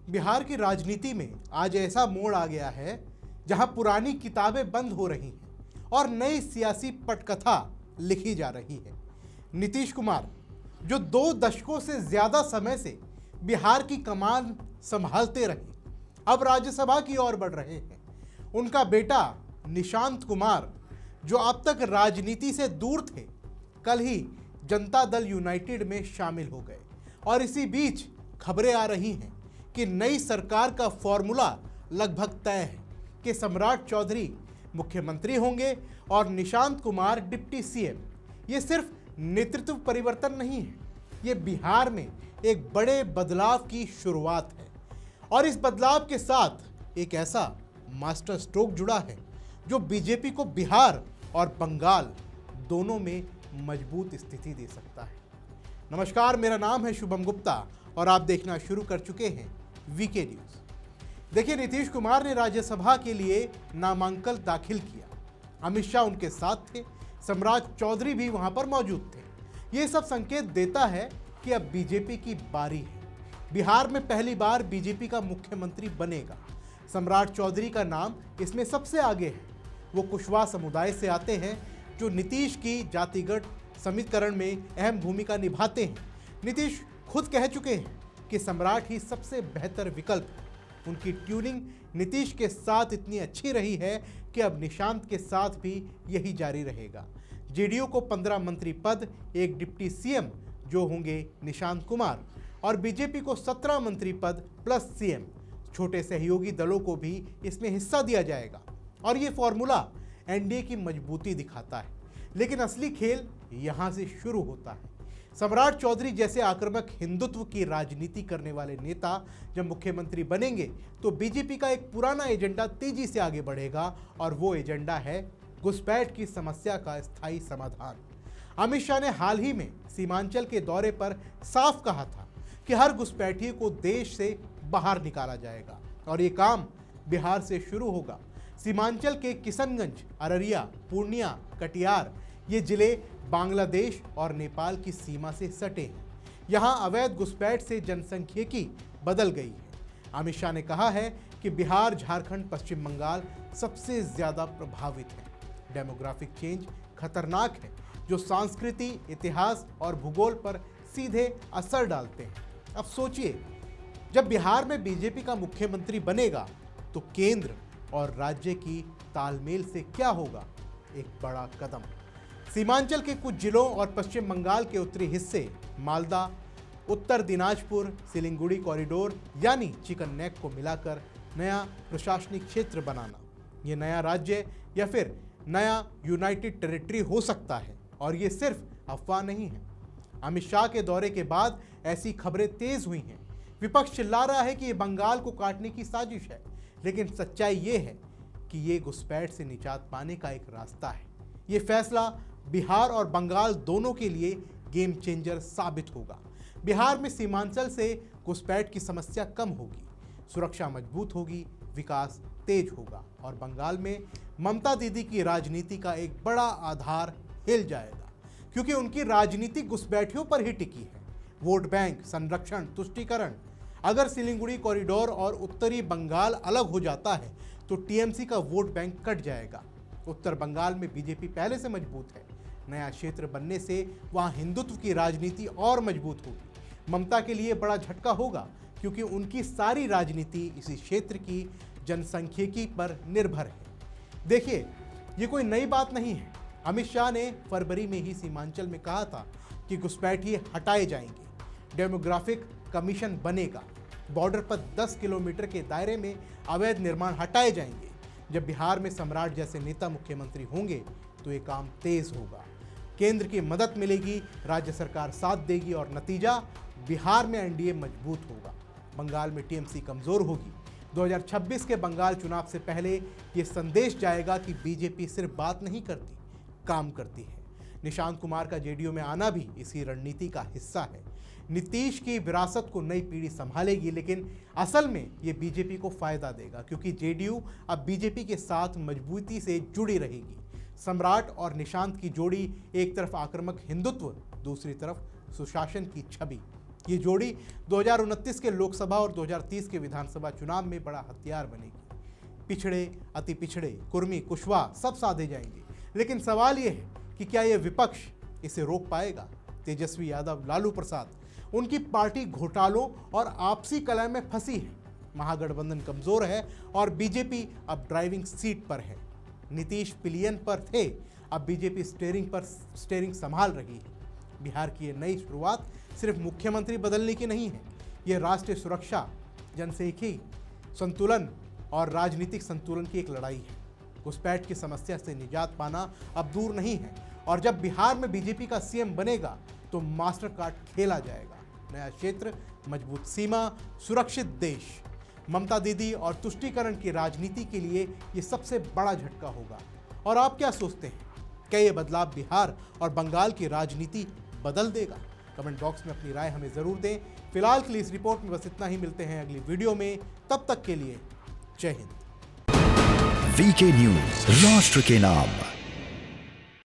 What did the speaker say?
बिहार की राजनीति में आज ऐसा मोड़ आ गया है जहां पुरानी किताबें बंद हो रही हैं और नई सियासी पटकथा लिखी जा रही है। नीतीश कुमार, जो 2 दशकों से ज्यादा समय से बिहार की कमान संभालते रहे, अब राज्यसभा की ओर बढ़ रहे हैं। उनका बेटा निशांत कुमार, जो अब तक राजनीति से दूर थे, कल ही जनता दल यूनाइटेड में शामिल हो गए। और इसी बीच खबरें आ रही हैं कि नई सरकार का फॉर्मूला लगभग तय है कि सम्राट चौधरी मुख्यमंत्री होंगे और निशांत कुमार डिप्टी सीएम। ये सिर्फ नेतृत्व परिवर्तन नहीं है, ये बिहार में एक बड़े बदलाव की शुरुआत है। और इस बदलाव के साथ एक ऐसा मास्टर स्ट्रोक जुड़ा है जो बीजेपी को बिहार और बंगाल दोनों में मजबूत स्थिति दे सकता है। नमस्कार, मेरा नाम है शुभम गुप्ता और आप देखना शुरू कर चुके हैं वीके न्यूज। देखिए, नीतीश कुमार ने राज्यसभा के लिए नामांकन दाखिल किया। अमित शाह उनके साथ थे, सम्राट चौधरी भी वहां पर मौजूद थे। ये सब संकेत देता है कि अब बीजेपी की बारी है। बिहार में पहली बार बीजेपी का मुख्यमंत्री बनेगा। सम्राट चौधरी का नाम इसमें सबसे आगे है। वो कुशवाहा समुदाय से आते हैं जो नीतीश की जातिगत समीकरण में अहम भूमिका निभाते हैं। नीतीश खुद कह चुके हैं कि सम्राट ही सबसे बेहतर विकल्प है। उनकी ट्यूनिंग नीतीश के साथ इतनी अच्छी रही है कि अब निशांत के साथ भी यही जारी रहेगा। जेडीयू को 15 मंत्री पद, एक डिप्टी सीएम जो होंगे निशांत कुमार, और बीजेपी को 17 मंत्री पद प्लस सीएम। छोटे सहयोगी दलों को भी इसमें हिस्सा दिया जाएगा। और ये फॉर्मूला एनडीए की मजबूती दिखाता है। लेकिन असली खेल यहां से शुरू होता है। सम्राट चौधरी जैसे आक्रामक हिंदुत्व की राजनीति करने वाले नेता जब मुख्यमंत्री बनेंगे तो बीजेपी का एक पुराना एजेंडा तेजी से आगे बढ़ेगा, और वो एजेंडा है घुसपैठ की समस्या का स्थायी समाधान। अमित शाह ने हाल ही में सीमांचल के दौरे पर साफ कहा था कि हर घुसपैठिए को देश से बाहर निकाला जाएगा, और ये काम बिहार से शुरू होगा। सीमांचल के किशनगंज, अररिया, पूर्णिया, कटिहार ये जिले बांग्लादेश और नेपाल की सीमा से सटे हैं। यहाँ अवैध घुसपैठ से जनसंख्यिकी बदल गई है। अमित शाह ने कहा है कि बिहार, झारखंड, पश्चिम बंगाल सबसे ज्यादा प्रभावित है। डेमोग्राफिक चेंज खतरनाक है जो संस्कृति, इतिहास और भूगोल पर सीधे असर डालते हैं। अब सोचिए, जब बिहार में बीजेपी का मुख्यमंत्री बनेगा तो केंद्र और राज्य की तालमेल से क्या होगा? एक बड़ा कदम। सीमांचल के कुछ जिलों और पश्चिम बंगाल के उत्तरी हिस्से, मालदा, उत्तर दिनाजपुर, सिलीगुड़ी कॉरिडोर यानी चिकन नेक को मिलाकर नया प्रशासनिक क्षेत्र बनाना, ये नया राज्य या फिर नया यूनाइटेड टेरिटरी हो सकता है। और ये सिर्फ अफवाह नहीं है। अमित शाह के दौरे के बाद ऐसी खबरें तेज हुई हैं। विपक्ष चिल्ला रहा है कि ये बंगाल को काटने की साजिश है, लेकिन सच्चाई ये है कि ये घुसपैठ से निजात पाने का एक रास्ता है। ये फैसला बिहार और बंगाल दोनों के लिए गेम चेंजर साबित होगा। बिहार में सीमांचल से घुसपैठ की समस्या कम होगी, सुरक्षा मजबूत होगी, विकास तेज होगा, और बंगाल में ममता दीदी की राजनीति का एक बड़ा आधार हिल जाएगा, क्योंकि उनकी राजनीति घुसपैठियों पर ही टिकी है। वोट बैंक, संरक्षण, तुष्टीकरण। अगर सिलीगुड़ी कॉरिडोर और उत्तरी बंगाल अलग हो जाता है तो टीएमसी का वोट बैंक कट जाएगा। उत्तर बंगाल में बीजेपी पहले से मजबूत है। नया क्षेत्र बनने से वहां हिंदुत्व की राजनीति और मजबूत होगी। ममता के लिए बड़ा झटका होगा, क्योंकि उनकी सारी राजनीति इसी क्षेत्र की जनसंख्यिकी पर निर्भर है। देखिए, ये कोई नई बात नहीं है। अमित शाह ने फरवरी में ही सीमांचल में कहा था कि घुसपैठिए हटाए जाएंगे, डेमोग्राफिक कमीशन बनेगा, बॉर्डर पर 10 किलोमीटर के दायरे में अवैध निर्माण हटाए जाएंगे। जब बिहार में सम्राट जैसे नेता मुख्यमंत्री होंगे तो ये काम तेज होगा। केंद्र की मदद मिलेगी, राज्य सरकार साथ देगी, और नतीजा बिहार में एनडीए मजबूत होगा, बंगाल में टीएमसी कमजोर होगी। 2026 के बंगाल चुनाव से पहले ये संदेश जाएगा कि बीजेपी सिर्फ बात नहीं करती, काम करती है। निशांत कुमार का जेडीयू में आना भी इसी रणनीति का हिस्सा है। नीतीश की विरासत को नई पीढ़ी संभालेगी, लेकिन असल में ये बीजेपी को फायदा देगा, क्योंकि जेडीयू अब बीजेपी के साथ मजबूती से जुड़ी रहेगी। सम्राट और निशांत की जोड़ी, एक तरफ आक्रामक हिंदुत्व, दूसरी तरफ सुशासन की छवि। ये जोड़ी 2029 के लोकसभा और 2030 के विधानसभा चुनाव में बड़ा हथियार बनेगी। पिछड़े, अति पिछड़े, कुर्मी, कुशवाहा सब साधे जाएंगे। लेकिन सवाल ये है कि क्या ये विपक्ष इसे रोक पाएगा? तेजस्वी यादव, लालू प्रसाद, उनकी पार्टी घोटालों और आपसी कलह में फंसी है। महागठबंधन कमजोर है और बीजेपी अब ड्राइविंग सीट पर है। नीतीश पिलियन पर थे, अब बीजेपी स्टीयरिंग संभाल रही है। बिहार की ये नई शुरुआत सिर्फ मुख्यमंत्री बदलने की नहीं है, ये राष्ट्रीय सुरक्षा, जनसांख्यिकी संतुलन और राजनीतिक संतुलन की एक लड़ाई है। घुसपैठ की समस्या से निजात पाना अब दूर नहीं है और जब बिहार में बीजेपी का सीएम बनेगा तो मास्टर कार्ड खेला जाएगा। नया क्षेत्र, मजबूत सीमा, सुरक्षित देश। ममता दीदी और तुष्टीकरण की राजनीति के लिए ये सबसे बड़ा झटका होगा। और आप क्या सोचते हैं? क्या ये बदलाव बिहार और बंगाल की राजनीति बदल देगा? कमेंट बॉक्स में अपनी राय हमें जरूर दें। फिलहाल के लिए इस रिपोर्ट में बस इतना ही। मिलते हैं अगली वीडियो में, तब तक के लिए जय हिंद। वीके न्यूज, राष्ट्र के नाम।